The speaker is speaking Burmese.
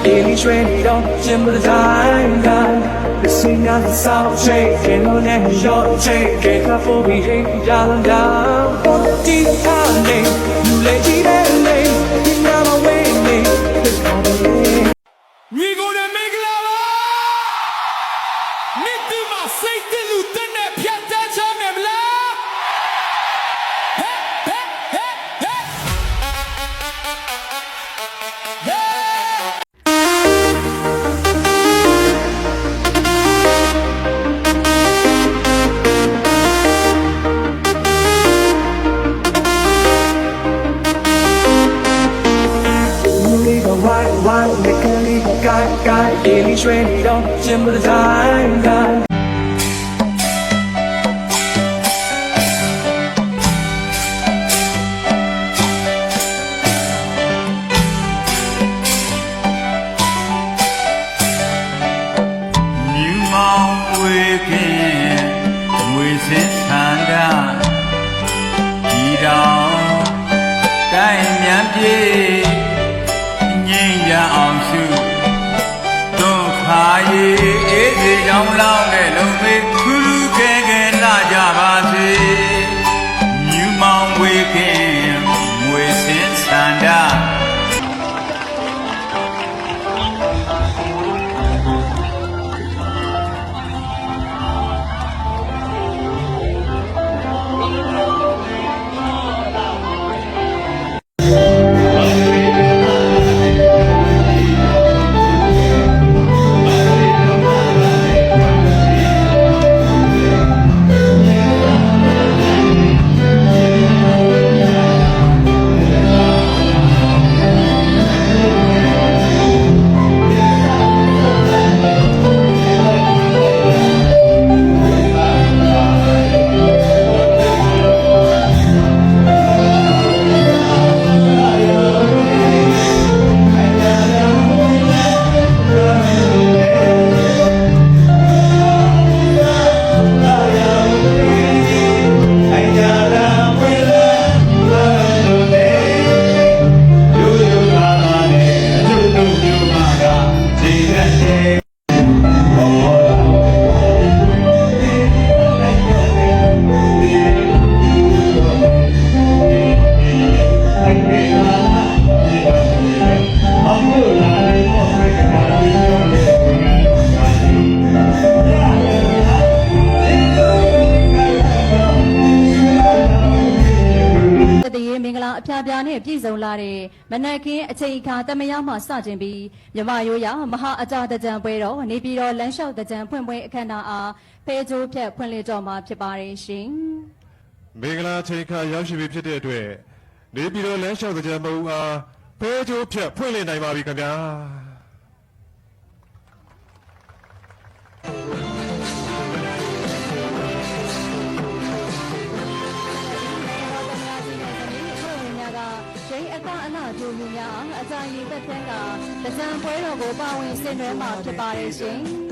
Daily training don't simple design The swing on the sound shaking on that short shaking Couple we hate down down Deep honey You lady that late You never wait me We gonna make love Niti ma say the lieutenant Piata chamemla Hey hey hey hey Hey One, make a little guy, daily training don't simple design guy. New mom waking, with his hand out. He don't, kind ofအောင်စုတို့ခါရီအေးစီရောင်းလောင်းတဲ့လုံမေခူးခူးခဲခဲလာကြပါစေမြူမောင်ဝေခင်မွေစင်ဆန္ဒပြားနဲ့ပြည်စုံလာတဲ့မနက်ခင်းအချိန်အခါတမယမှစတင်ပြီးမြမရိုးရမဟာအကြတကြံပွဲတော်နေပြည်တော်လမ်းလျှောက်တကြံဖွင့်ပွဲအခမ်းအနားအားဖဲကြိုးဖြတ်ဖွင့်လှစ်တော်မှာဖြစ်ပါတယ်ရှင်။မင်္ဂလာချိန်ခါရောက်ရှိပြီဖြစ်တဲ့အတွက်နေပြည်တော်လမ်းလျှောက်တကြံမုံအားဖဲကြိုးဖြတ်ဖွင့်လှစ်နိုင်ပါပြီခင်ဗျာအနာတူလူများအကြိုင်သက်ဖြန်းကတကြံပွဲတော်ကိုပါဝင်ဆင်နွှဲမှာဖြစ်ပါတယ်ရှင်။